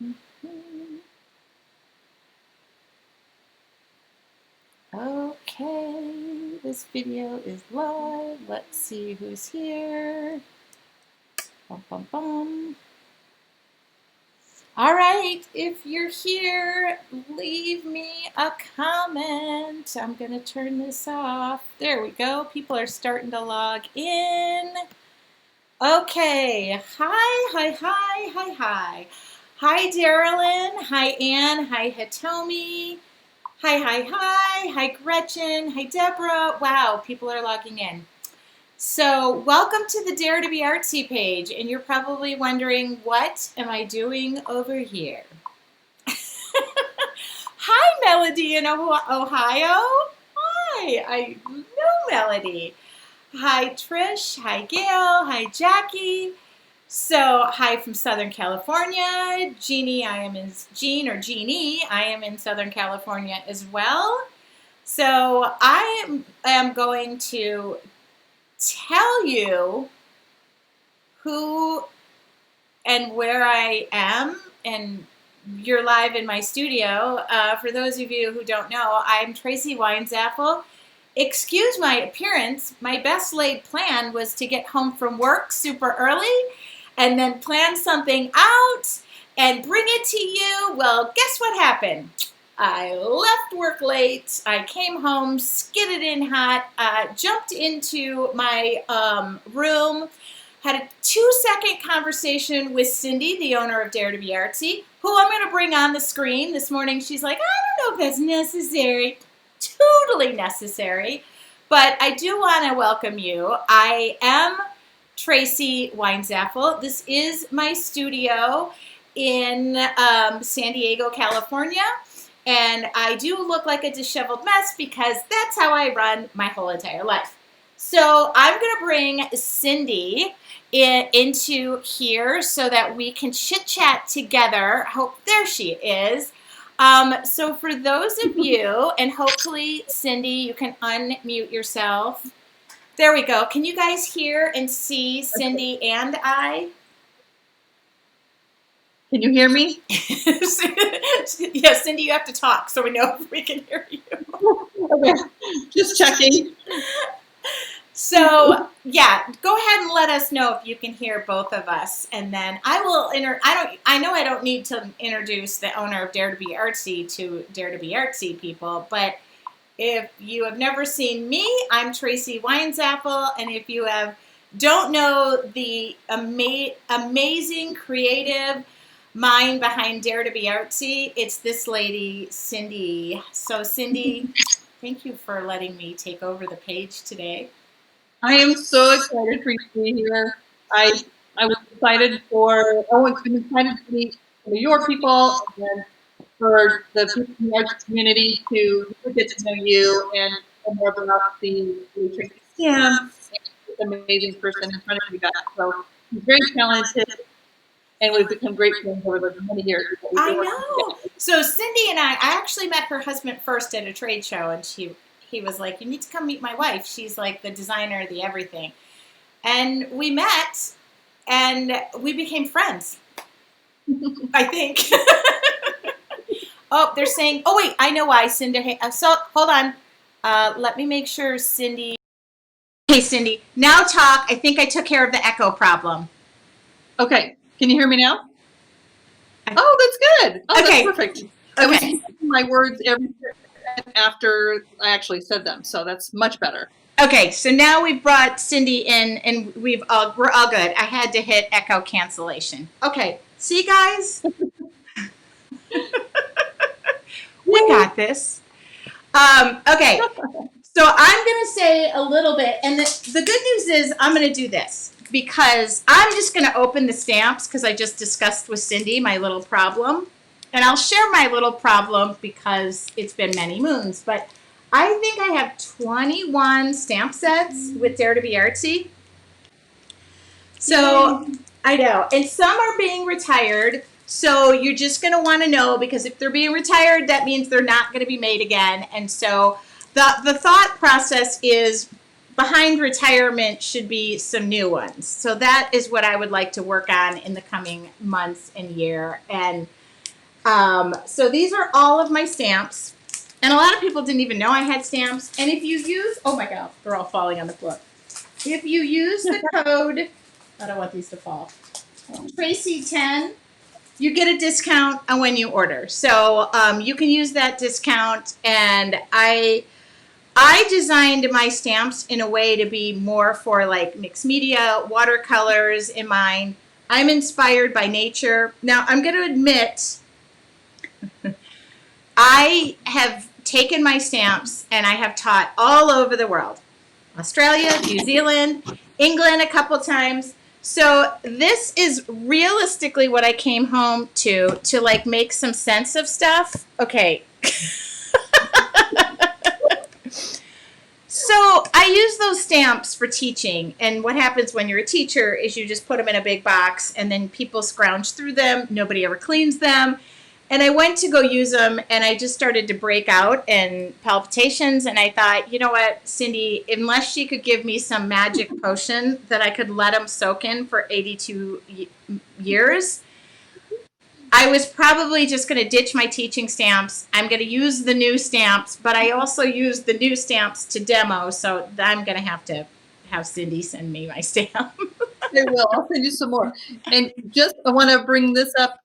Okay, this video is live. Let's see who's here. Bum, bum, bum. All right, if you're here, leave me a comment. I'm going to turn this off. There we go. People are starting to log in. Okay, hi. Hi, Darylyn. Hi, Ann. Hi, Hitomi. Hi, Gretchen. Hi, Deborah. Wow, people are logging in. So welcome to the Dare to be Artsy page, and you're probably wondering, what am I doing over here? Hi, Melody in Ohio. Hi, I know Melody. Hi, Trish. Hi, Gail. Hi, Jackie. So, hi from Southern California. Jeannie, I am in Southern California as well. So, I am going to tell you who and where I am, and you're live in my studio. For those of you who don't know, I'm TracyW Enjoy. Excuse my appearance. My best laid plan was to get home from work super early and then plan something out and bring it to you. Well, guess what happened? I left work late. I came home, skidded in hot, jumped into my room, had a 2-second conversation with Cindy, the owner of Dare to be Artsy, who I'm going to bring on the screen this morning. She's like, I don't know if that's necessary. Totally necessary. But I do want to welcome you. I am TracyW Enjoy. This is my studio in San Diego, California. And I do look like a disheveled mess because that's how I run my whole entire life. So I'm going to bring Cindy into here so that we can chit-chat together. There she is. So for those of you, and hopefully, Cindy, you can unmute yourself. There we go. Can you guys hear and see Cindy and I? Can you hear me? Yes, Cindy, you have to talk so we know if we can hear you. Okay, just checking. So, yeah, go ahead and let us know if you can hear both of us, and then I will I know I don't need to introduce the owner of Dare to be Artsy to Dare to be Artsy people, but if you have never seen me, I'm TracyW Enjoy, and if you don't know the amazing creative mind behind Dare to be Artsy, it's this lady, Cindy. So, Cindy, thank you for letting me take over the page today. I am so excited for you to be here. I was excited to meet your people and for the people in the arts community to get to know you and more about the Tracy stamps and this amazing person in front of you guys. So he's very talented, and we've become great friends over the many years. I know. So Cindy and I actually met her husband first at a trade show, and he was like, you need to come meet my wife. She's like the designer, the everything. And we met, and we became friends, I think. Oh, they're saying, oh, wait, I know why, Cindy. So, hold on. Let me make sure Cindy. Hey, Cindy, now talk. I think I took care of the echo problem. Okay. Can you hear me now? Oh, that's good. Oh, okay. That's perfect. Okay. My words every after I actually said them, so that's much better. Okay, so now we've brought Cindy in, and we're all good. I had to hit echo cancellation. Okay, see, guys, we got this. Okay, so I'm going to say a little bit, and the good news is I'm going to do this because I'm just going to open the stamps because I just discussed with Cindy my little problem, and I'll share my little problem because it's been many moons, but I think I have 21 stamp sets with Dare to be Artsy. So I know, and some are being retired. So you're just going to want to know, because if they're being retired, that means they're not going to be made again. And so the thought process is behind retirement should be some new ones. So that is what I would like to work on in the coming months and year. And So these are all of my stamps. And a lot of people didn't even know I had stamps. And if you use, oh my God, they're all falling on the floor. If you use the code, I don't want these to fall, Tracy10, you get a discount on when you order. So you can use that discount. And I designed my stamps in a way to be more for like mixed media, watercolors in mind. I'm inspired by nature. Now, I'm going to admit, I have taken my stamps and I have taught all over the world. Australia, New Zealand, England a couple times. So this is realistically what I came home to like make some sense of stuff. Okay. So I use those stamps for teaching. And what happens when you're a teacher is you just put them in a big box and then people scrounge through them. Nobody ever cleans them. And I went to go use them and I just started to break out in palpitations. And I thought, you know what, Cindy, unless she could give me some magic potion that I could let them soak in for 82 years, I was probably just going to ditch my teaching stamps. I'm going to use the new stamps, but I also use the new stamps to demo. So I'm going to have Cindy send me my stamp. I will. I'll send you some more. And just, I want to bring this up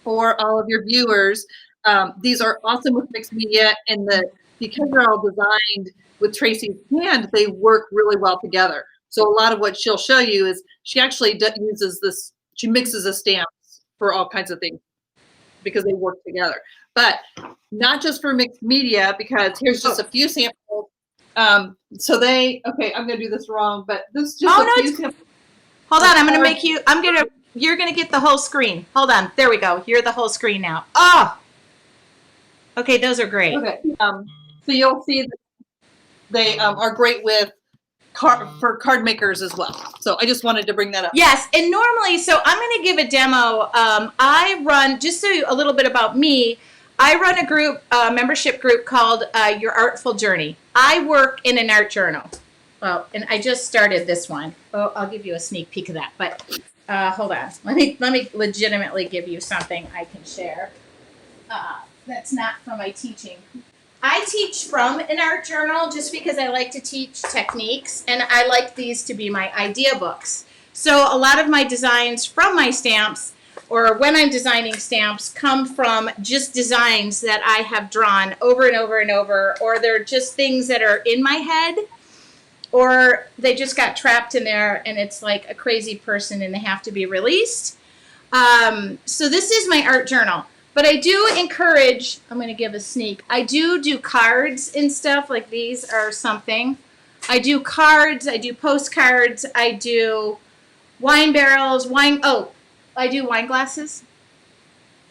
for all of your viewers. These are awesome with mixed media, and because they're all designed with Tracy's hand, they work really well together. So a lot of what she'll show you is she actually uses this, she mixes the stamps for all kinds of things because they work together. But not just for mixed media, because here's just a few samples. So okay, I'm going to do this wrong, but this is just a few samples. Hold on, I'm going to make you, you're going to get the whole screen. Hold on. There we go. You're the whole screen now. Oh! Okay, those are great. Okay. So you'll see that they are great for card makers as well. So I just wanted to bring that up. Yes, and normally, so I'm going to give a demo. I run, just so a little bit about me, I run a group, membership group called Your Artful Journey. I work in an art journal. Well, and I just started this one. Oh, I'll give you a sneak peek of that. But hold on. Let me legitimately give you something I can share. That's not from my teaching. I teach from an art journal just because I like to teach techniques, and I like these to be my idea books. So a lot of my designs from my stamps, or when I'm designing stamps, come from just designs that I have drawn over and over and over, or they're just things that are in my head, or they just got trapped in there and it's like a crazy person and they have to be released. So this is my art journal. But I do encourage, I'm going to give a sneak, I do cards and stuff, like these are something. I do cards, I do postcards, I do wine barrels, I do wine glasses,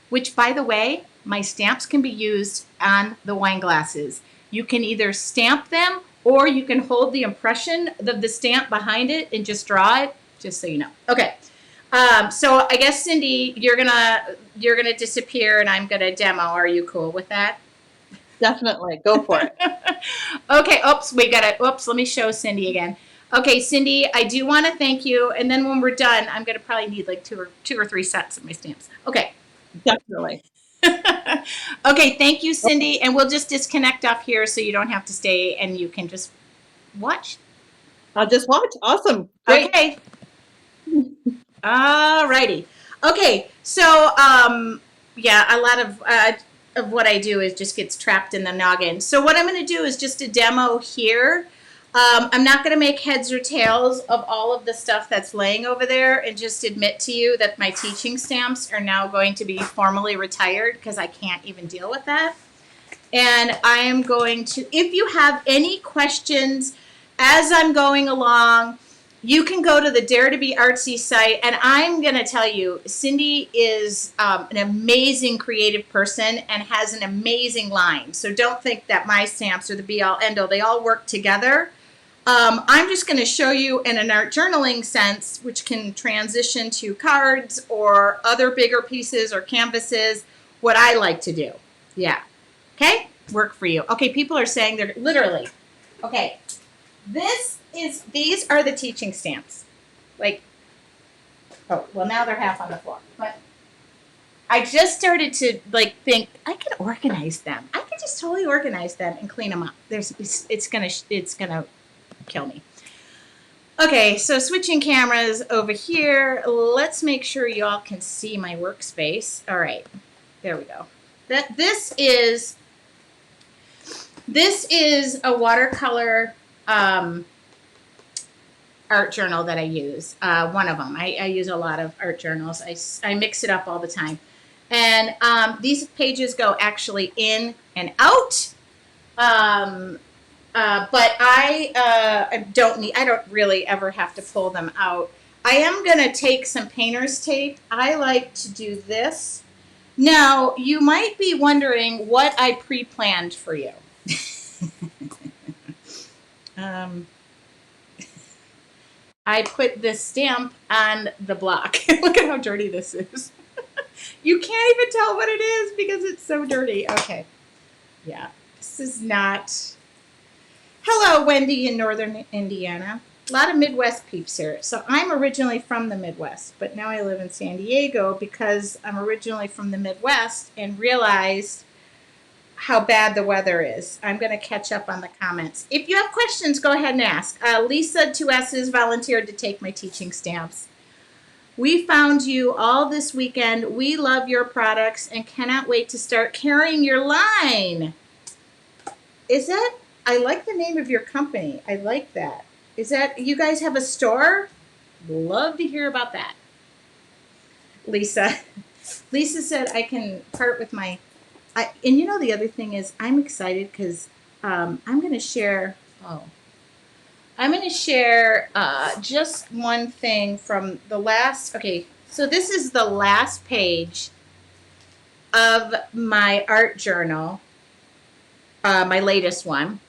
which, by the way, my stamps can be used on the wine glasses. You can either stamp them or you can hold the impression of the stamp behind it and just draw it, just so you know. Okay. So I guess, Cindy, you're gonna disappear and I'm gonna demo. Are you cool with that? Definitely. Go for it. Okay. Oops, let me show Cindy again. Okay, Cindy, I do want to thank you. And then when we're done, I'm gonna probably need like two or three sets of my stamps. Okay. Definitely. Okay, thank you, Cindy. And we'll just disconnect off here so you don't have to stay and you can just watch. I'll just watch. Awesome. Great. Okay. All righty. Okay, so yeah, a lot of what I do is just gets trapped in the noggin. So what I'm going to do is just a demo here. I'm not going to make heads or tails of all of the stuff that's laying over there, and just admit to you that my teaching stamps are now going to be formally retired because I can't even deal with that. And I am going to, if you have any questions as I'm going along, you can go to the Dare to Be Artsy site, and I'm going to tell you, Cindy is an amazing creative person and has an amazing line. So don't think that my stamps are the be-all, end-all. They all work together. I'm just going to show you in an art journaling sense, which can transition to cards or other bigger pieces or canvases, what I like to do. Yeah. Okay? Work for you. Okay, people are saying they're literally. Okay. These are the teaching stamps. Like, oh, well, now they're half on the floor. But I just started to like think I can organize them. I can just totally organize them and clean them up. It's gonna kill me. Okay, so switching cameras over here. Let's make sure y'all can see my workspace. All right, there we go. This is a watercolor art journal that I use. One of them. I use a lot of art journals. I mix it up all the time. And these pages go actually in and out. But I don't really ever have to pull them out. I am going to take some painter's tape. I like to do this. Now, you might be wondering what I pre-planned for you. I put this stamp on the block. Look at how dirty this is. You can't even tell what it is because it's so dirty. Okay. Yeah. This is not... Hello, Wendy in Northern Indiana. A lot of Midwest peeps here. So I'm originally from the Midwest, but now I live in San Diego because I'm originally from the Midwest and realized how bad the weather is. I'm going to catch up on the comments. If you have questions, go ahead and ask. Lisa, 2S's, volunteered to take my teaching stamps. We found you all this weekend. We love your products and cannot wait to start carrying your line. Is that... I like the name of your company. I like that. Is that, you guys have a store? Love to hear about that. Lisa said I can part with my, and you know the other thing is I'm excited because I'm going to share, just one thing from the last, okay, so this is the last page of my art journal, my latest one.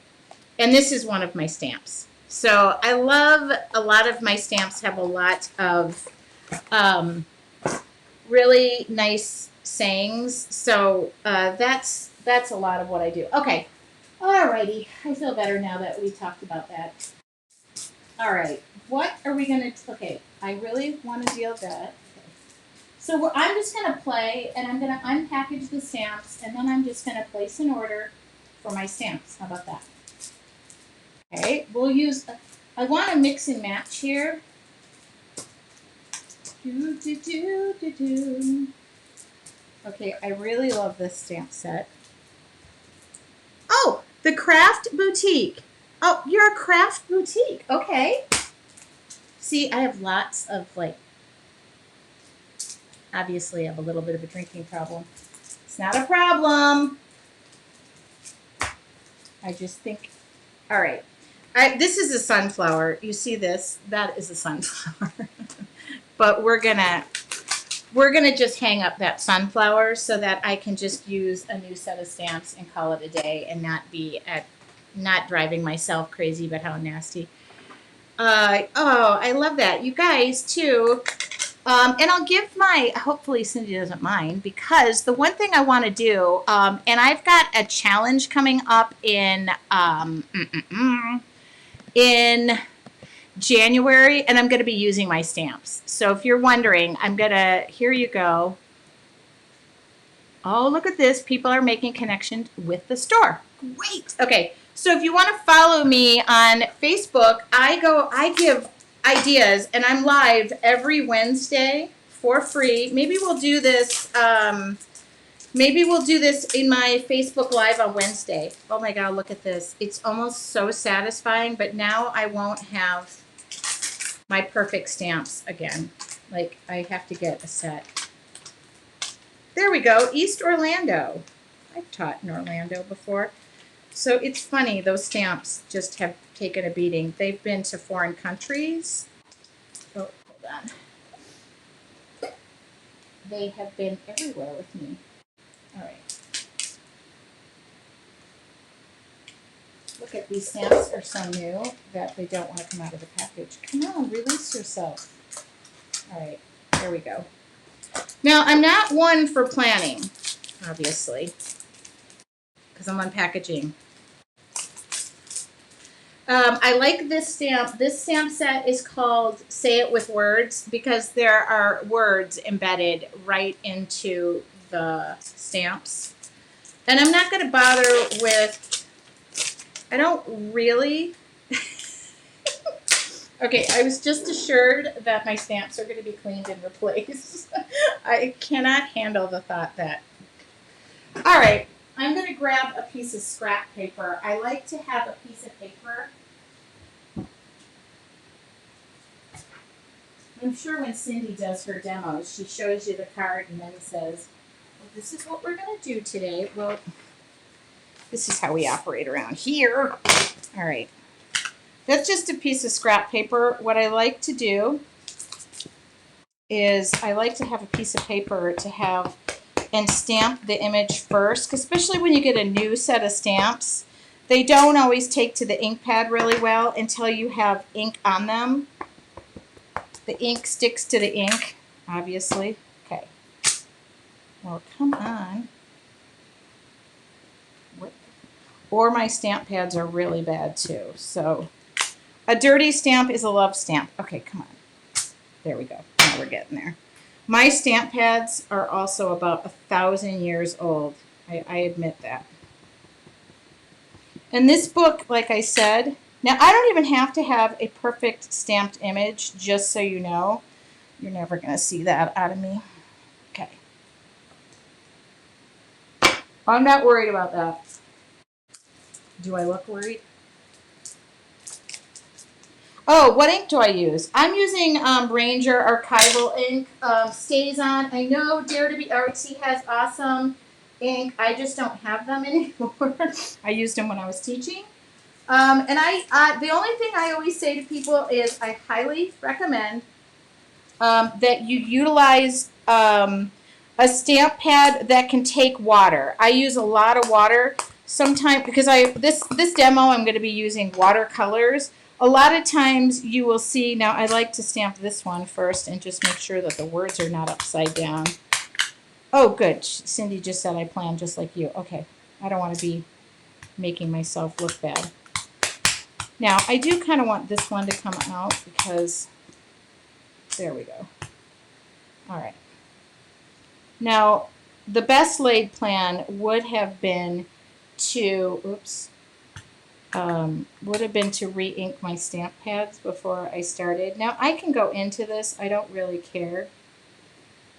And this is one of my stamps. So I love a lot of my stamps have a lot of really nice sayings. So that's a lot of what I do. Okay. Alrighty. I feel better now that we talked about that. All right. What are we going to... Okay. I really want to deal with that. Okay. So I'm just going to play, and I'm going to unpackage the stamps, and then I'm just going to place an order for my stamps. How about that? Okay, we'll use, I want to mix and match here. Okay, I really love this stamp set. Oh, the Craft Boutique. Oh, you're a craft boutique. Okay. See, I have lots of, like, obviously I have a little bit of a drinking problem. It's not a problem. I just think, all right. This is a sunflower. You see this? That is a sunflower. But we're gonna just hang up that sunflower so that I can just use a new set of stamps and call it a day and not driving myself crazy, but how nasty. I love that. You guys too. And I'll give hopefully Cindy doesn't mind, because the one thing I want to do, and I've got a challenge coming up in January, and I'm going to be using my stamps. So if you're wondering, here you go. Oh, look at this. People are making connections with the store. Great. Okay. So if you want to follow me on Facebook, I give ideas, and I'm live every Wednesday for free. Maybe we'll do this in my Facebook Live on Wednesday. Oh my God, look at this. It's almost so satisfying, but now I won't have my perfect stamps again. Like, I have to get a set. There we go, East Orlando. I've taught in Orlando before. So it's funny, those stamps just have taken a beating. They've been to foreign countries. Oh, hold on. They have been everywhere with me. All right. Look at these stamps are so new that they don't want to come out of the package. Come on, release yourself. All right, there we go. Now, I'm not one for planning, obviously, because I'm unpackaging. I like this stamp. This stamp set is called Say It With Words, because there are words embedded right into the stamps. And I'm not going to bother with, I don't really. Okay, I was just assured that my stamps are going to be cleaned and replaced. I cannot handle the thought that. All right, I'm going to grab a piece of scrap paper. I like to have a piece of paper. I'm sure when Cindy does her demos, she shows you the card and then says, well, this is what we're going to do today. Well, this is how we operate around here. All right. That's just a piece of scrap paper. What I like to do is I like to have a piece of paper to have and stamp the image first, especially when you get a new set of stamps. They don't always take to the ink pad really well until you have ink on them. The ink sticks to the ink, obviously. Okay. Well, come on. What? Or my stamp pads are really bad too. So a dirty stamp is a love stamp. Okay, come on. There we go. Now we're getting there. My stamp pads are also about 1,000 years old. I admit that. And this book, like I said, now I don't even have to have a perfect stamped image, just so you know. You're never going to see that out of me. Okay. I'm not worried about that. Do I look worried? Oh, what ink do I use? I'm using Ranger Archival ink. Stays on. I know Dare to be Artsy has awesome ink. I just don't have them anymore. I used them when I was teaching. And the only thing I always say to people is I highly recommend that you utilize a stamp pad that can take water. I use a lot of water sometimes because this demo I'm going to be using watercolors. A lot of times you will see, now I like to stamp this one first and just make sure that the words are not upside down. Oh, good. Cindy just said I plan just like you. Okay. I don't want to be making myself look bad. Now, I do kind of want this one to come out because, there we go. All right. Now, the best laid plan would have been to, re-ink my stamp pads before I started. Now, I can go into this. I don't really care.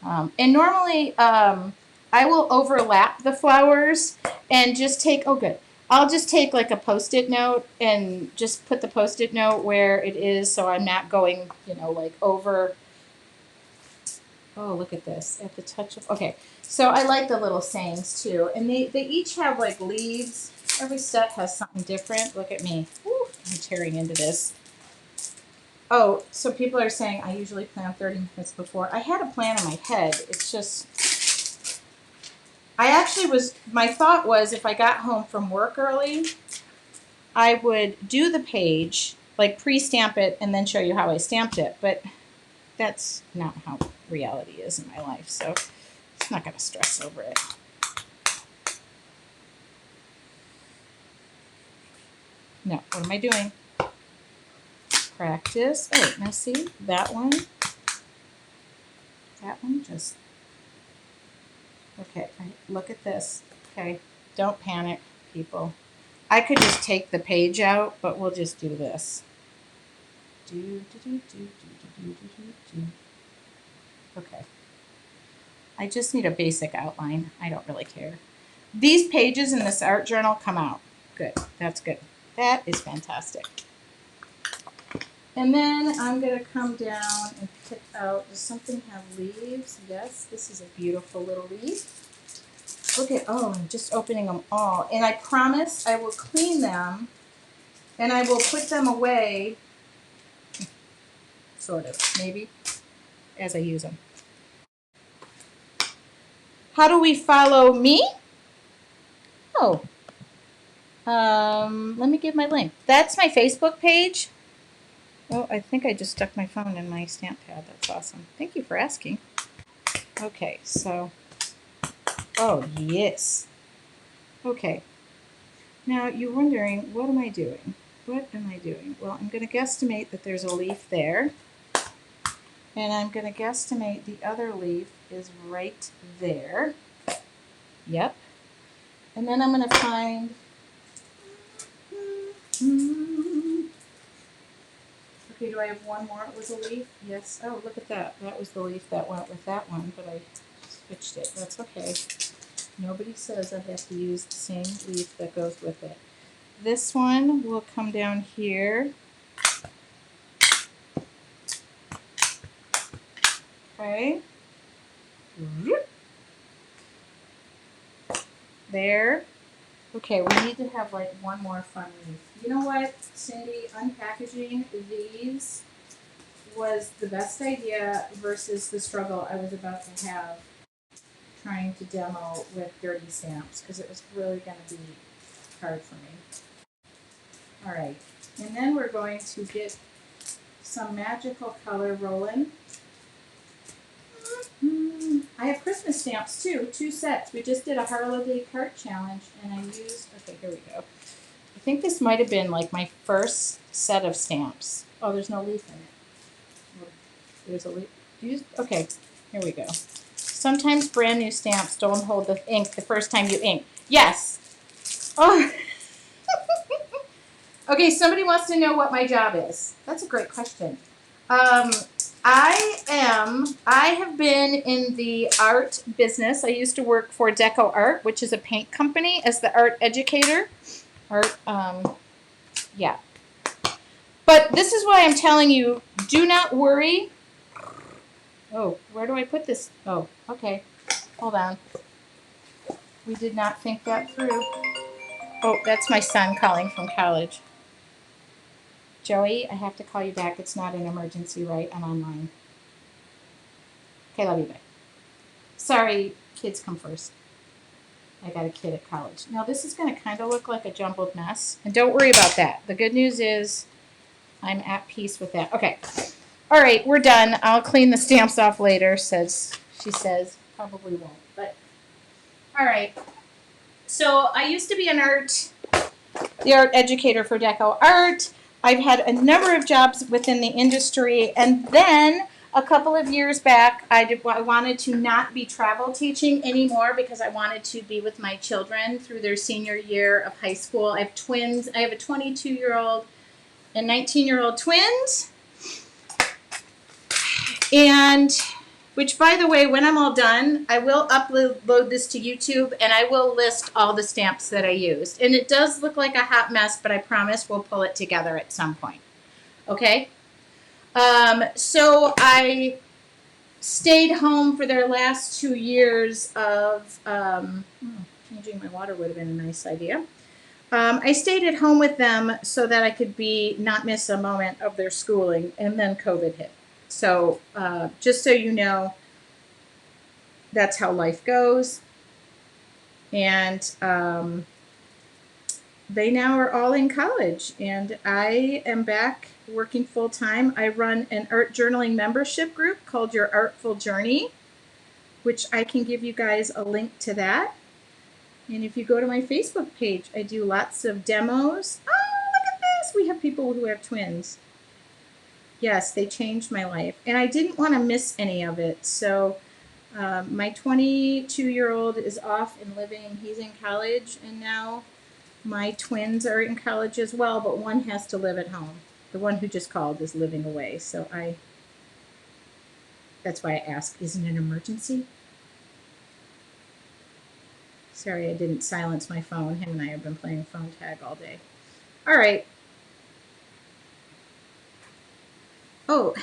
And normally, I will overlap the flowers and just take, oh, good. I'll just take like a Post-it note and just put the Post-it note where it is so I'm not going, like over. Oh, look at this. At the touch of, okay. So I like the little sayings too. And they each have like leaves. Every set has something different. Look at me. Woo, I'm tearing into this. Oh, so people are saying I usually plan 30 minutes before. I had a plan in my head. It's just, my thought was if I got home from work early, I would do the page, like pre-stamp it and then show you how I stamped it. But that's not how reality is in my life, so I'm not going to stress over it. No, what am I doing? Practice. Oh, wait, now see, that one just, okay, look at this. Okay, don't panic, people. I could just take the page out, but we'll just do this. Okay. I just need a basic outline. I don't really care. These pages in this art journal come out. Good. That's good. That is fantastic. And then I'm going to come down and pick out, does something have leaves? Yes, this is a beautiful little leaf. Okay, oh, I'm just opening them all. And I promise I will clean them and I will put them away, sort of, maybe, as I use them. How do we follow me? Oh, let me give my link. That's my Facebook page. Oh, I think I just stuck my phone in my stamp pad. That's awesome. Thank you for asking. Okay, so, oh, yes. Okay. Now, you're wondering, what am I doing? What am I doing? Well, I'm going to guesstimate that there's a leaf there. And I'm going to guesstimate the other leaf is right there. Yep. And then I'm going to find... Okay, do I have one more? It was a leaf? Yes. Oh, look at that. That was the leaf that went with that one, but I switched it. That's okay. Nobody says I have to use the same leaf that goes with it. This one will come down here. Okay. There. Okay, we need to have like one more fun leaf. You know what, Cindy? Unpackaging these was the best idea versus the struggle I was about to have trying to demo with dirty stamps, because it was really going to be hard for me. All right, and then we're going to get some magical color rolling. I have Christmas stamps too, 2 sets. We just did a holiday card challenge, and I used, okay, here we go. I think this might have been like my first set of stamps. Oh, there's no leaf in it. There's a leaf. Okay, here we go. Sometimes brand new stamps don't hold the ink the first time you ink. Yes. Oh. Okay, somebody wants to know what my job is. That's a great question. I have been in the art business. I used to work for Deco Art, which is a paint company, as the art educator. Yeah. But this is why I'm telling you, do not worry. Oh, where do I put this? Oh, okay. Hold on. We did not think that through. Oh, that's my son calling from college. Joey, I have to call you back. It's not an emergency, right? I'm online. Okay, love you, bye. Sorry, kids come first. I got a kid at college. Now, this is going to kind of look like a jumbled mess. And don't worry about that. The good news is I'm at peace with that. Okay. All right, we're done. I'll clean the stamps off later, she says. Probably won't, but all right. So I used to be the art educator for Deco Art. I've had a number of jobs within the industry, and then a couple of years back, I wanted to not be travel teaching anymore because I wanted to be with my children through their senior year of high school. I have twins. I have a 22-year-old and 19-year-old twins. And which, by the way, when I'm all done, I will upload this to YouTube, and I will list all the stamps that I used. And it does look like a hot mess, but I promise we'll pull it together at some point. Okay? So I stayed home for their last 2 years of changing my water would have been a nice idea. I stayed at home with them so that I could not miss a moment of their schooling, and then COVID hit. So just so you know, that's how life goes. And they now are all in college, and I am back working full time. I run an art journaling membership group called Your Artful Journey, which I can give you guys a link to that. And if you go to my Facebook page, I do lots of demos. Oh, look at this. We have people who have twins. Yes, they changed my life. And I didn't want to miss any of it. So my 22-year-old is off and living. He's in college. And now my twins are in college as well. But one has to live at home. The one who just called is living away. So that's why I asked, is it an emergency? Sorry, I didn't silence my phone. Him and I have been playing phone tag all day. All right. Oh,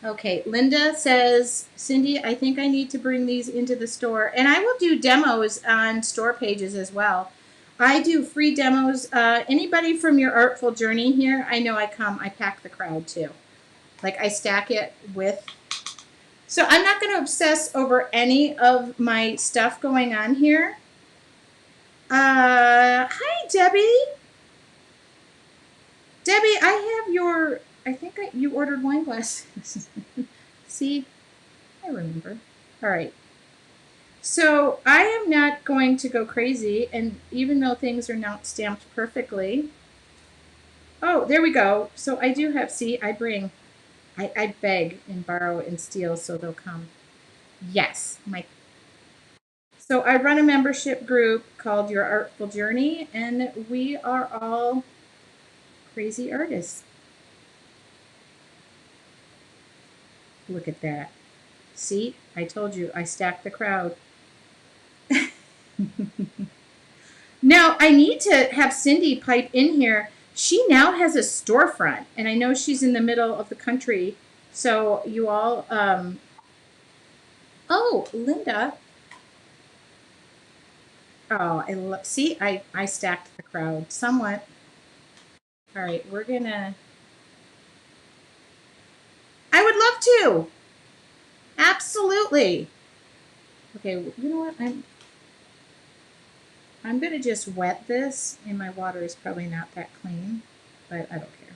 okay. Linda says, Cindy, I think I need to bring these into the store. And I will do demos on store pages as well. I do free demos. Anybody from Your Artful Journey here? I know I pack the crowd too. Like I stack it with. So I'm not going to obsess over any of my stuff going on here. Hi, Debbie. Debbie, I think you ordered wine glasses. See, I remember. All right. So I am not going to go crazy, and even though things are not stamped perfectly. Oh, there we go. So I do have, see, I beg and borrow and steal so they'll come. Yes, my So I run a membership group called Your Artful Journey, and we are all crazy artists. Look at that. See, I told you, I stacked the crowd. Now, I need to have Cindy pipe in here. She now has a storefront, and I know she's in the middle of the country. So, you all, oh, Linda. Oh, see, I stacked the crowd somewhat. All right, we're gonna, I would love to. Absolutely. Okay, you know what? I'm gonna just wet this, and my water is probably not that clean, but I don't care.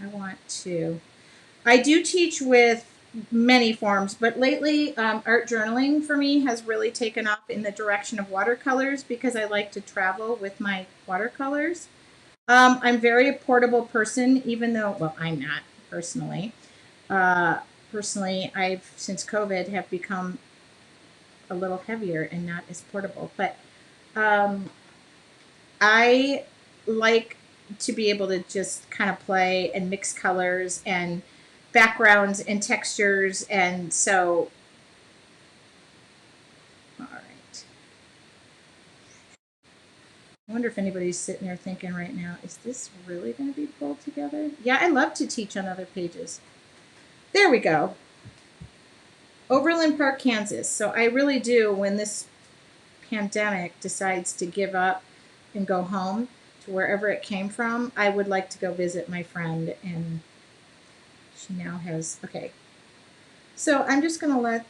I want to. I do teach with many forms, but lately art journaling for me has really taken off in the direction of watercolors because I like to travel with my watercolors. I'm very a portable person, even though, well, I'm not personally. Uh, Personally, I've since COVID have become a little heavier and not as portable, but um, I like to be able to just kind of play and mix colors and backgrounds and textures. And so, all right. I wonder if anybody's sitting there thinking right now, is this really going to be pulled together? Yeah, I love to teach on other pages. There we go. Overland Park, Kansas. So I really do, when this pandemic decides to give up and go home to wherever it came from, I would like to go visit my friend, and she now has, okay. So I'm just going to let,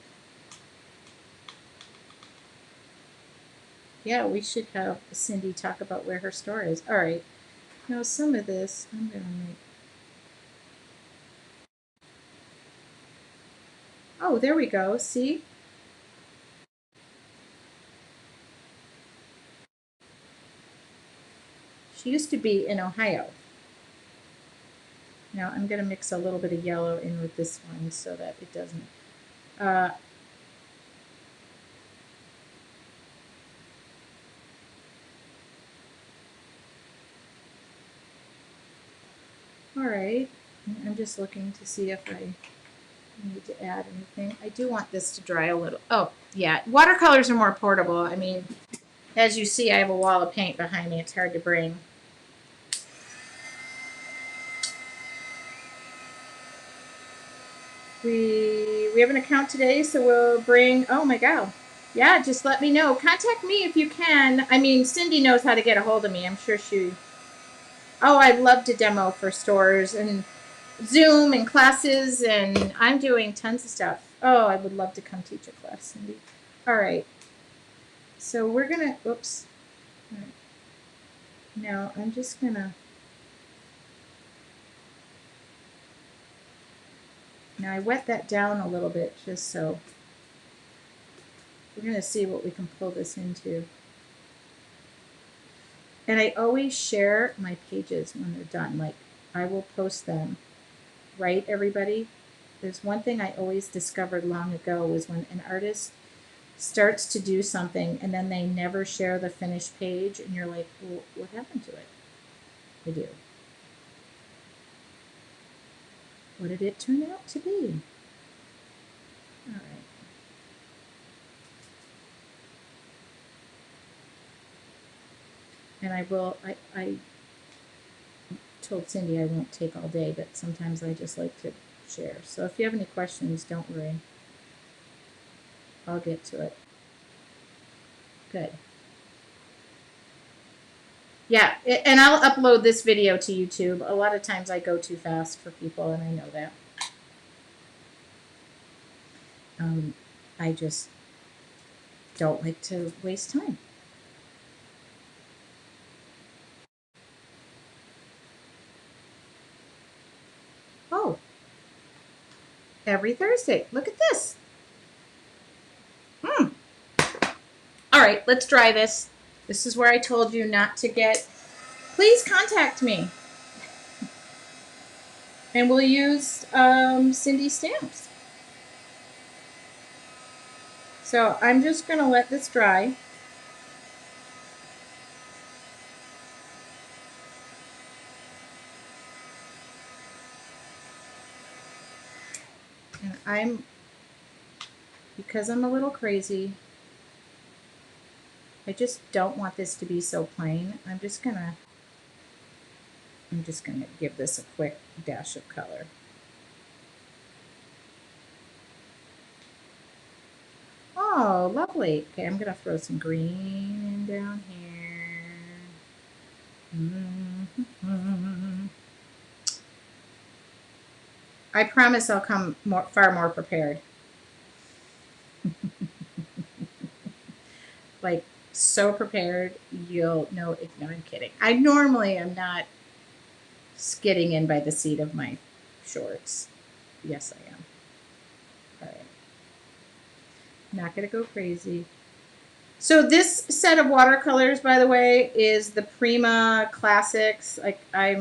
yeah, we should have Cindy talk about where her store is. All right. Now some of this I'm going to make. Oh, there we go. See? She used to be in Ohio. Now I'm going to mix a little bit of yellow in with this one so that it doesn't. Uh, all right. I'm just looking to see if I need to add anything. I do want this to dry a little. Oh, yeah. Watercolors are more portable. I mean, as you see, I have a wall of paint behind me. It's hard to bring. We have an account today, so we'll bring. Oh my god, yeah. Just let me know. Contact me if you can. I mean, Cindy knows how to get a hold of me. I'm sure she. Oh, I'd love to demo for stores and Zoom and classes, and I'm doing tons of stuff. Oh, I would love to come teach a class, Cindy. All right. So we're gonna. Oops. All right. Now I'm just gonna. Now I wet that down a little bit just so. We're gonna see what we can pull this into. And I always share my pages when they're done. Like, I will post them. Right, everybody? There's one thing I always discovered long ago was when an artist starts to do something and then they never share the finished page, and you're like, well, what happened to it? They do. What did it turn out to be? All right. And I told Cindy I won't take all day, but sometimes I just like to share. So if you have any questions, don't worry. I'll get to it. Good. Yeah, and I'll upload this video to YouTube. A lot of times I go too fast for people, and I know that. I just don't like to waste time. Oh, every Thursday. Look at this. All right, let's try this. This is where I told you not to get. Please contact me. And we'll use Cindy stamps. So I'm just going to let this dry. And because I'm a little crazy, I just don't want this to be so plain. I'm just gonna give this a quick dash of color. Oh, lovely. Okay, I'm gonna throw some green in down here. Mm-hmm. I promise I'll come far more prepared. Like, so prepared, you'll know if no, I'm kidding. I normally am not skidding in by the seat of my shorts. Yes, I am. All right. Not going to go crazy. So this set of watercolors, by the way, is the Prima Classics. Like I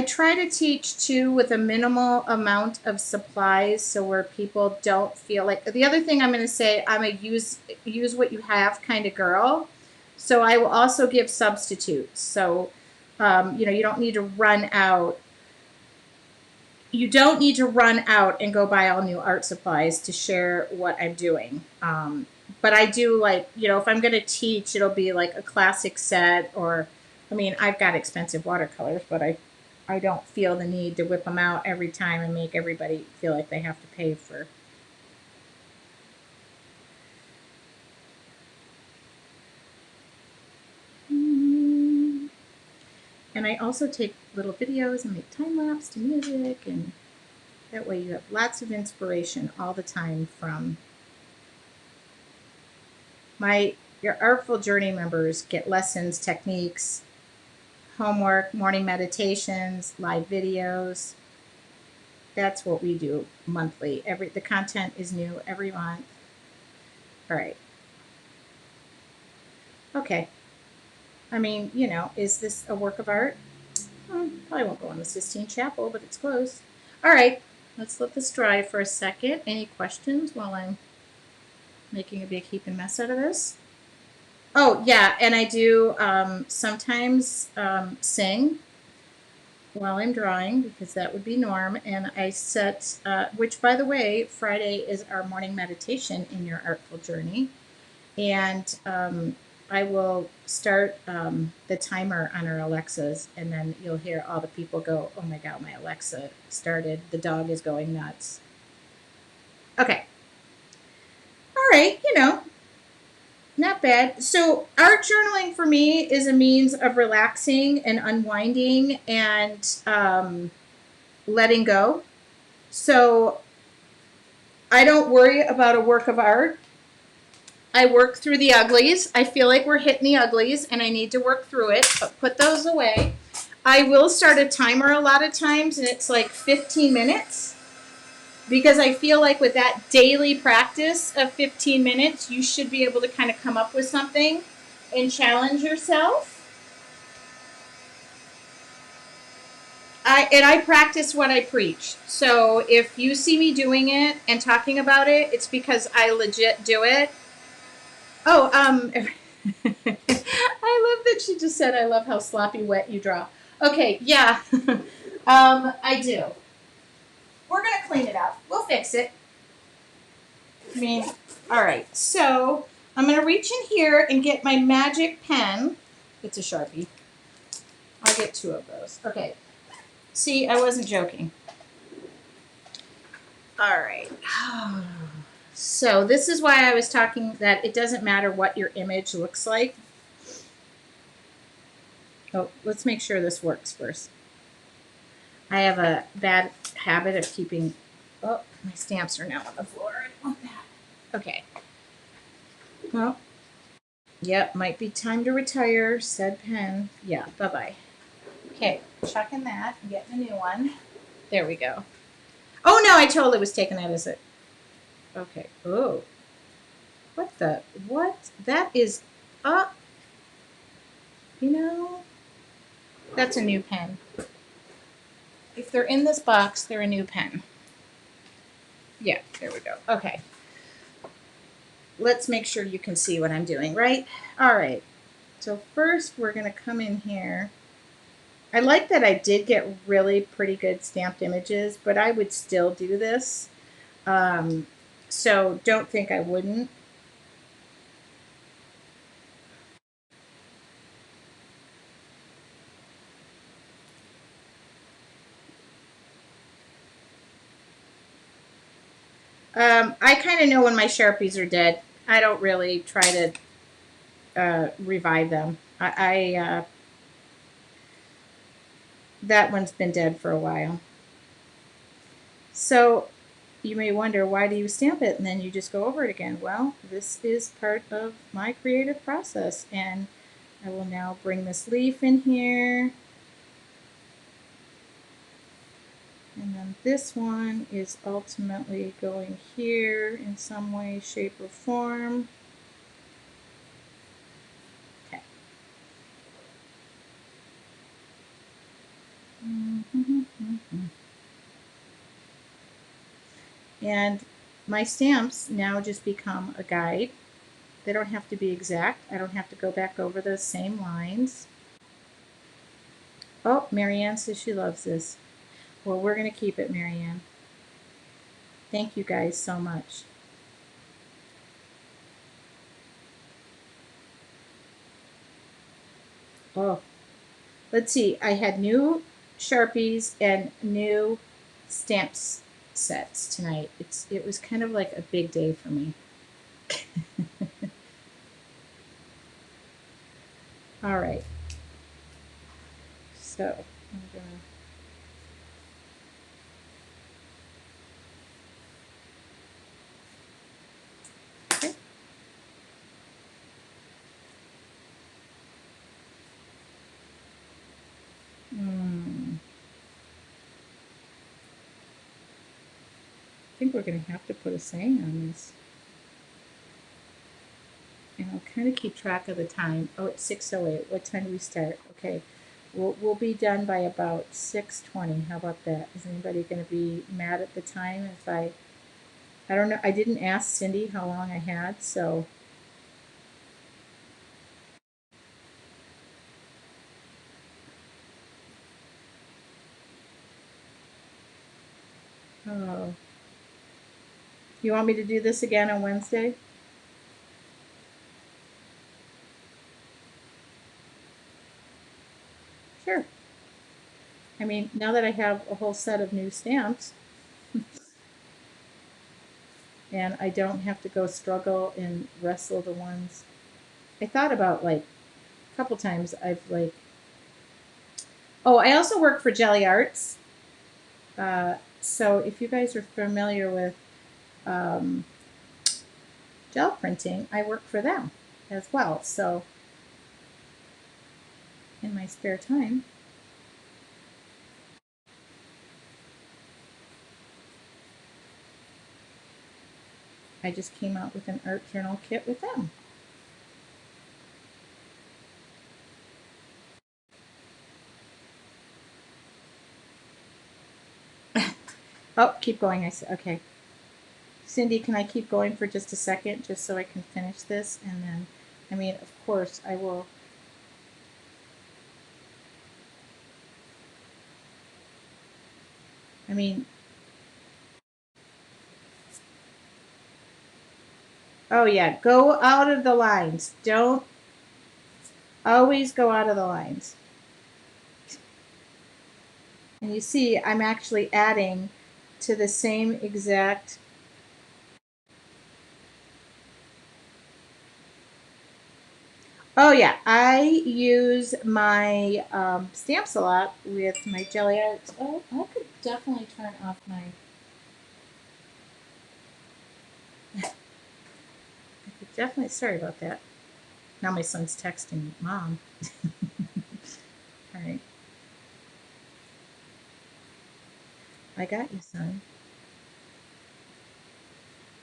try to teach too with a minimal amount of supplies, so where people don't feel like. The other thing I'm going to say, I'm a use what you have kind of girl. So I will also give substitutes. So you don't need to run out. You don't need to run out and go buy all new art supplies to share what I'm doing. But I do like, if I'm going to teach, it'll be like a classic set, or, I mean, I've got expensive watercolors, but I don't feel the need to whip them out every time and make everybody feel like they have to pay for. And I also take little videos and make time lapse to music, and that way you have lots of inspiration all the time from your Artful Journey members get lessons, techniques, homework, morning meditations, live videos. That's what we do monthly. The content is new every month. All right. Okay. I mean, is this a work of art? Probably won't go on the Sistine Chapel, but it's close. All right. Let's let this dry for a second. Any questions while I'm making a big heaping mess out of this? Oh, yeah. And I do sometimes sing while I'm drawing, because that would be norm. And I set, which by the way, Friday is our morning meditation in your Artful Journey. And I will start the timer on our Alexas, and then you'll hear all the people go, oh my God, my Alexa started. The dog is going nuts. Okay. All right. Not bad. So art journaling for me is a means of relaxing and unwinding and letting go. So I don't worry about a work of art. I work through the uglies. I feel like we're hitting the uglies and I need to work through it, but put those away. I will start a timer a lot of times, and it's like 15 minutes, because I feel like with that daily practice of 15 minutes, you should be able to kind of come up with something and challenge yourself. I practice what I preach. So if you see me doing it and talking about it, it's because I legit do it. Oh, I love that she just said, I love how sloppy wet you draw. Okay, yeah. I do. We're going to clean it up. We'll fix it. I mean, all right. So I'm going to reach in here and get my magic pen. It's a Sharpie. I'll get 2 of those. Okay. See, I wasn't joking. All right. So this is why I was talking that it doesn't matter what your image looks like. Oh, let's make sure this works first. I have a bad habit of keeping. Oh, my stamps are now on the floor. I don't want that. Okay. Well, yep, might be time to retire. Said pen. Yeah, bye-bye. Okay, chucking that and getting a new one. There we go. Oh, no, I totally was taking that as it. Okay. Oh. What? That is up. That's a new pen. If they're in this box, they're a new pen. Yeah, there we go. Okay. Let's make sure you can see what I'm doing, right? All right. So first we're going to come in here. I like that I did get really pretty good stamped images, but I would still do this. So don't think I wouldn't. I kind of know when my Sharpies are dead. I don't really try to revive them. That one's been dead for a while. So you may wonder, why do you stamp it and then you just go over it again? Well, this is part of my creative process, and I will now bring this leaf in here. And then this one is ultimately going here in some way, shape, or form. Okay. And my stamps now just become a guide. They don't have to be exact. I don't have to go back over those same lines. Oh, Marianne says she loves this. Well, we're going to keep it, Marianne. Thank you guys so much. Oh, let's see. I had new Sharpies and new stamps sets tonight. It was kind of like a big day for me. All right. So I'm gonna. Okay. I think we're going to have to put a saying on this. And I'll kind of keep track of the time. Oh, it's 6:08. What time do we start? Okay. We'll be done by about 6:20. How about that? Is anybody going to be mad at the time if I don't know. I didn't ask Cindy how long I had, so. Oh. You want me to do this again on Wednesday? Sure. I mean, now that I have a whole set of new stamps, and I don't have to go struggle and wrestle the ones. I thought about like a couple times I've like. Oh, I also work for Jelly Arts. So if you guys are familiar with um, gel printing, I work for them as well. So in my spare time, I just came out with an art journal kit with them. Oh, keep going. I said, okay. Cindy, can I keep going for just a second just so I can finish this? And then, I mean, of course, I will. I mean, oh yeah, go out of the lines. Don't always go out of the lines. And you see, I'm actually adding to the same exact. Oh yeah, I use my stamps a lot with my jelly arts. Oh, I could definitely turn off my. I could definitely. Sorry about that. Now my son's texting mom. All right, I got you, son.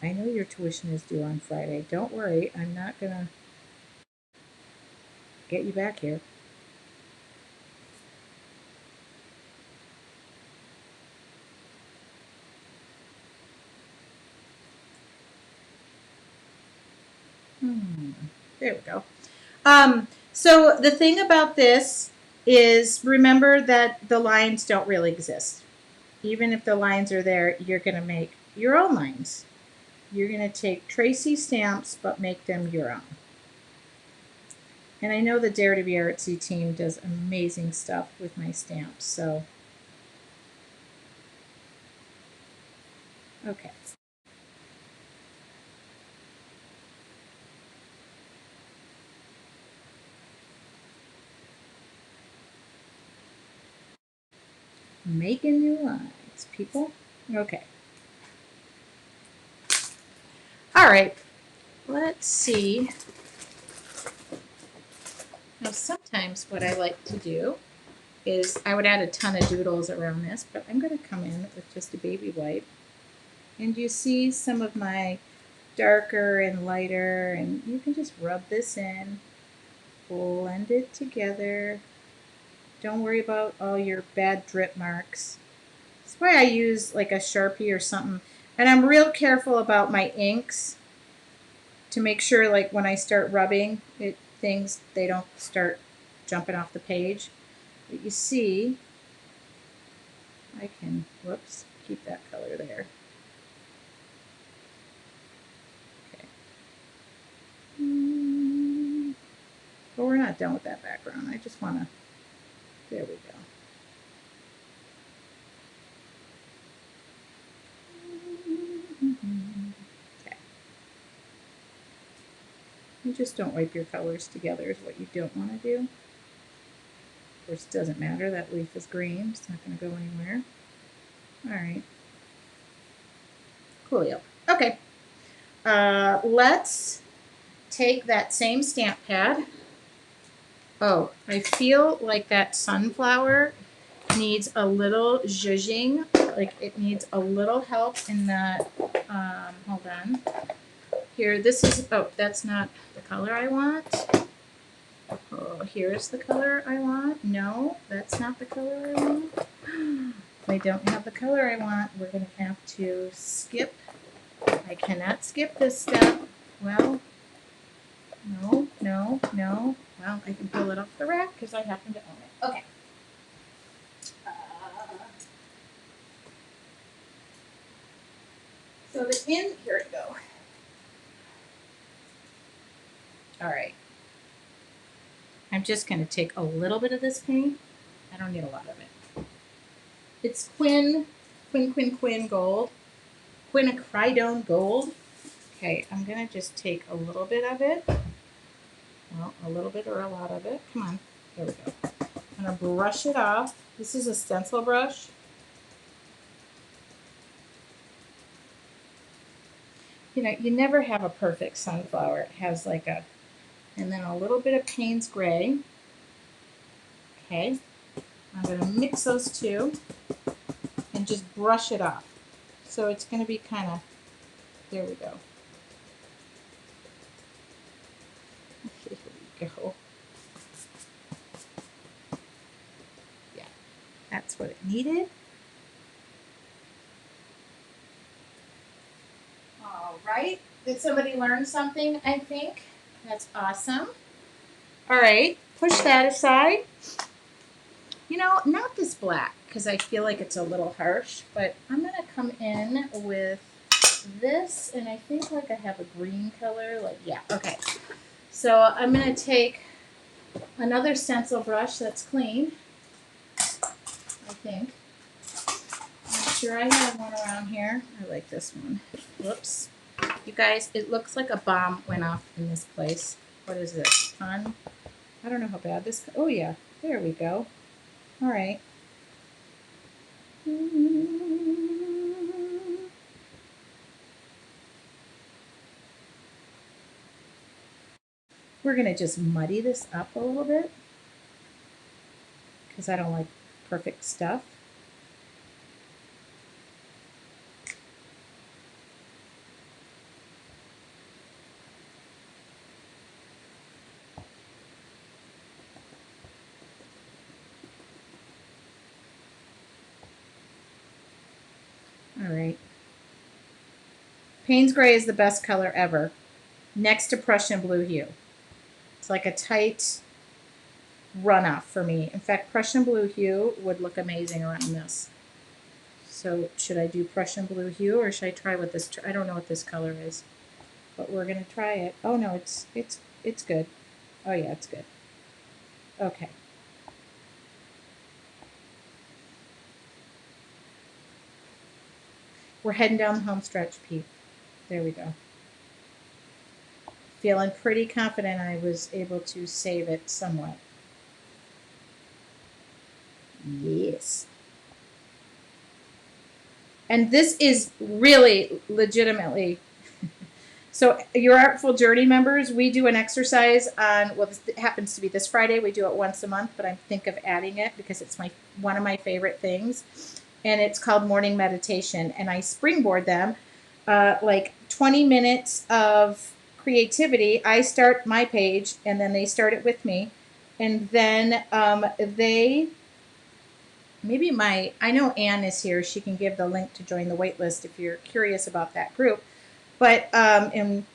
I know your tuition is due on Friday. Don't worry, I'm not gonna get you back here. There we go. So the thing about this is, remember that the lines don't really exist. Even if the lines are there, you're going to make your own lines. You're going to take Tracy stamps, but make them your own. And I know the Dare to be Artsy team does amazing stuff with my stamps, so. Okay. Making new lines, people. Okay. All right. Let's see. Now, sometimes what I like to do is I would add a ton of doodles around this, but I'm going to come in with just a baby wipe. And you see some of my darker and lighter, and you can just rub this in, blend it together. Don't worry about all your bad drip marks. That's why I use like a Sharpie or something. And I'm real careful about my inks to make sure, like, when I start rubbing it, things, they don't start jumping off the page. But you see, I can, whoops, keep that color there. Okay. But we're not done with that background. I just want to, there we go. Okay. You just don't wipe your colors together is what you don't want to do. Of course, it doesn't matter. That leaf is green. It's not going to go anywhere. All right. Coolio. Okay. Let's take that same stamp pad. Oh, I feel like that sunflower needs a little zhuzhing. Like it needs a little help in that. Hold on. Here, this is, oh, that's not the color I want. Oh, here's the color I want. No, that's not the color I want. I don't have the color I want. We're going to have to skip. I cannot skip this step. Well, no, no, no. Well, I can pull it off the rack because I happen to own it. Okay. So the in, here we go. All right. I'm just going to take a little bit of this paint. I don't need a lot of it. It's Quin Gold. Quinacridone Gold. Okay, I'm going to just take a little bit of it. Well, a little bit or a lot of it. Come on. There we go. I'm going to brush it off. This is a stencil brush. You know, you never have a perfect sunflower. It has like a, and then a little bit of Payne's Gray. Okay. I'm going to mix those two and just brush it off. So it's going to be kind of, there we go. Here we go. Yeah, that's what it needed. All right. Did somebody learn something, I think? That's awesome. All right. Push that aside. You know, not this black because I feel like it's a little harsh, but I'm going to come in with this, and I think like I have a green color. Like, yeah, okay. So I'm going to take another stencil brush that's clean, I think. I'm sure I have one around here. I like this one. Whoops. You guys, it looks like a bomb went off in this place. What is this? Fun? I don't know how bad this, oh yeah, there we go. All right. We're going to just muddy this up a little bit because I don't like perfect stuff. All right. Payne's Gray is the best color ever. next to Prussian blue hue. It's like a tight runoff for me. In fact, Prussian blue hue would look amazing around this. So should I do Prussian blue hue or should I try with this? I don't know what this color is, but we're gonna try it. Oh no, it's good. Oh yeah, it's good. Okay. We're heading down the home stretch, Pete. There we go. Feeling pretty confident I was able to save it somewhat. Yes. And this is really legitimately. So your Artful Journey members, we do an exercise on, well, it happens to be this Friday. We do it once a month, but I think of adding it because it's one of my favorite things. And it's called morning meditation. And I springboard them like 20 minutes of creativity. I start my page and then they start it with me. And then I know Anne is here. She can give the link to join the wait list if you're curious about that group. But and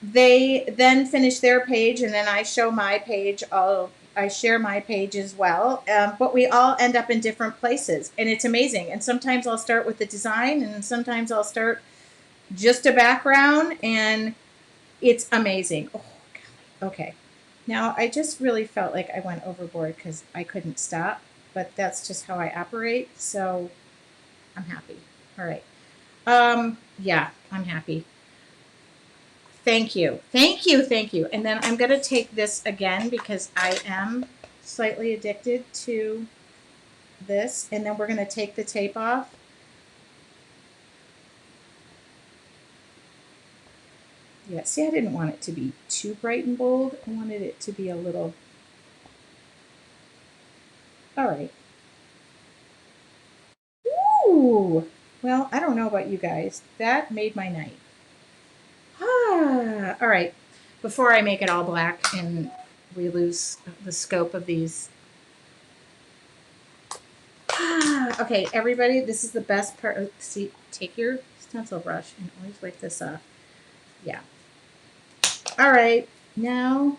they then finish their page, and then I show my page. I share my page as well. But we all end up in different places, and it's amazing. And sometimes I'll start with the design, and sometimes I'll start just a background, and it's amazing. Oh, golly. Okay. Now I just really felt like I went overboard because I couldn't stop, but that's just how I operate. So I'm happy. All right. Yeah, I'm happy. Thank you. Thank you. Thank you. And then I'm going to take this again because I am slightly addicted to this. And then we're going to take the tape off. Yeah, see, I didn't want it to be too bright and bold. I wanted it to be a little. All right. Ooh. Well, I don't know about you guys. That made my night. All right. Before I make it all black and we lose the scope of these. Okay, everybody, this is the best part. See, take your stencil brush and always wipe this off. Yeah. All right. Now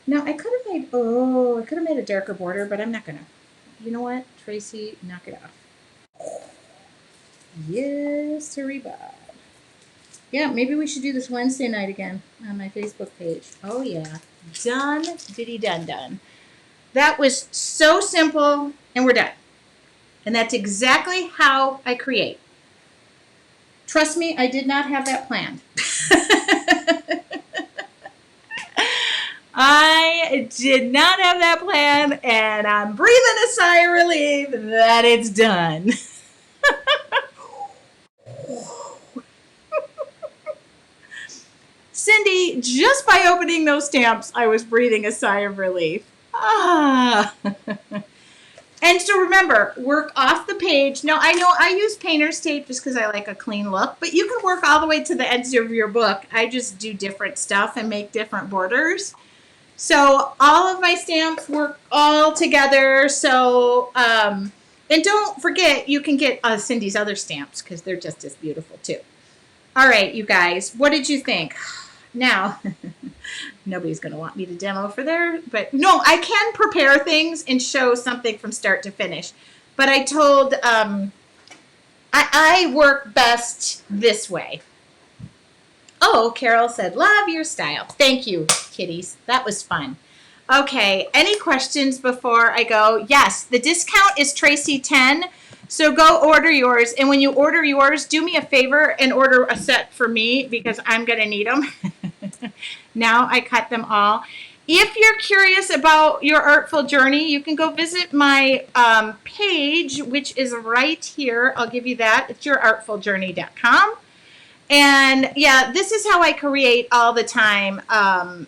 I could have made a darker border, but I'm not gonna. You know what, Tracy, knock it off. Yes, Sariba. Yeah, maybe we should do this Wednesday night again on my Facebook page. Oh yeah, done, diddy done. That was so simple, and we're done. And that's exactly how I create. Trust me, I did not have that planned. I did not have that plan, and I'm breathing a sigh of relief that it's done. Cindy, just by opening those stamps, I was breathing a sigh of relief. Ah. And so remember, work off the page. Now, I know I use painter's tape just because I like a clean look, but you can work all the way to the edge of your book. I just do different stuff and make different borders. So all of my stamps work all together. So, and don't forget, you can get Cindy's other stamps because they're just as beautiful too. All right, you guys, what did you think? Now, nobody's going to want me to demo for there, but no, I can prepare things and show something from start to finish. But I told, I work best this way. Oh, Carol said, love your style. Thank you, kitties. That was fun. Okay, any questions before I go? Yes, the discount is Tracy10. So go order yours. And when you order yours, do me a favor and order a set for me because I'm going to need them. Now I cut them all. If you're curious about your artful journey, you can go visit my page, which is right here. I'll give you that. It's yourartfuljourney.com. And yeah, this is how I create all the time. Ask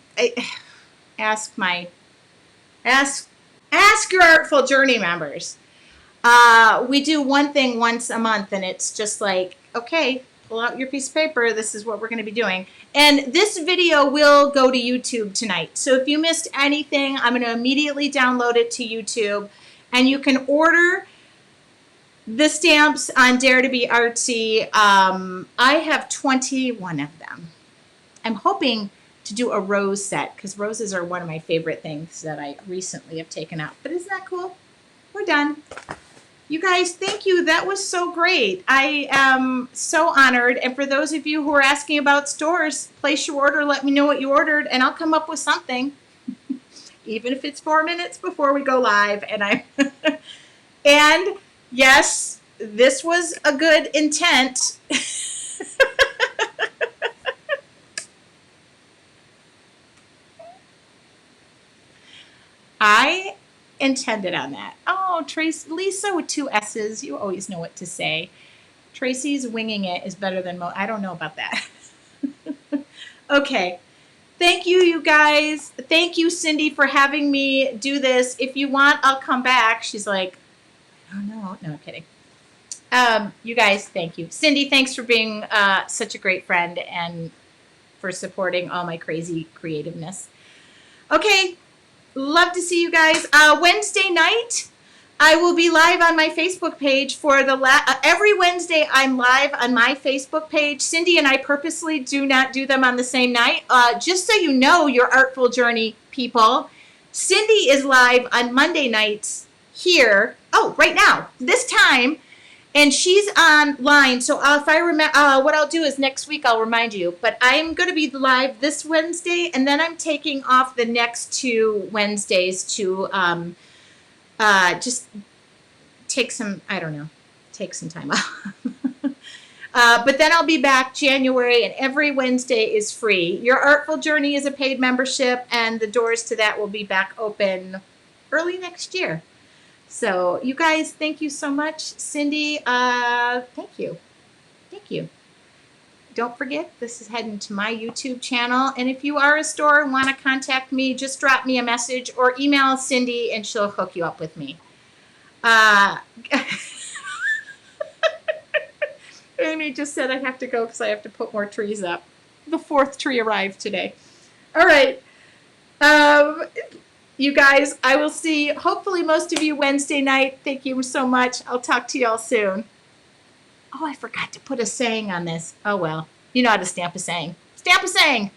your Artful Journey members. We do one thing once a month, and it's just like, okay, pull out your piece of paper. This is what we're going to be doing. And this video will go to YouTube tonight. So if you missed anything, I'm going to immediately download it to YouTube, and you can order the stamps on Dare to be Artsy. I have 21 of them. I'm hoping to do a rose set because roses are one of my favorite things that I recently have taken out. But isn't that cool? We're done. You guys, thank you. That was so great. I am so honored. And for those of you who are asking about stores, place your order. Let me know what you ordered, and I'll come up with something, even if it's 4 minutes before we go live. And yes, this was a good intent. I intended on that. Oh, Tracy, Lisa with 2 S's. You always know what to say. Tracy's winging it is better than I don't know about that. Okay. Thank you, you guys. Thank you, Cindy, for having me do this. If you want, I'll come back. She's like, I don't know. No, I'm kidding. You guys, thank you. Cindy, thanks for being such a great friend and for supporting all my crazy creativeness. Okay. Love to see you guys. Wednesday night, I will be live on my Facebook page for every Wednesday. I'm live on my Facebook page. Cindy and I purposely do not do them on the same night. Just so you know, your Artful Journey people, Cindy is live on Monday nights here. Oh, right now, this time. And she's online, so if I remember, what I'll do is next week I'll remind you. But I'm going to be live this Wednesday, and then I'm taking off the next 2 Wednesdays to just take some time off. But then I'll be back January, and every Wednesday is free. Your Artful Journey is a paid membership, and the doors to that will be back open early next year. So you guys, thank you so much. Cindy, thank you. Thank you. Don't forget, this is heading to my YouTube channel. And if you are a store and want to contact me, just drop me a message or email Cindy and she'll hook you up with me. Amy just said I have to go because I have to put more trees up. The 4th tree arrived today. All right. You guys, I will see hopefully most of you Wednesday night. Thank you so much. I'll talk to y'all soon. Oh, I forgot to put a saying on this. Oh, well. You know how to stamp a saying. Stamp a saying.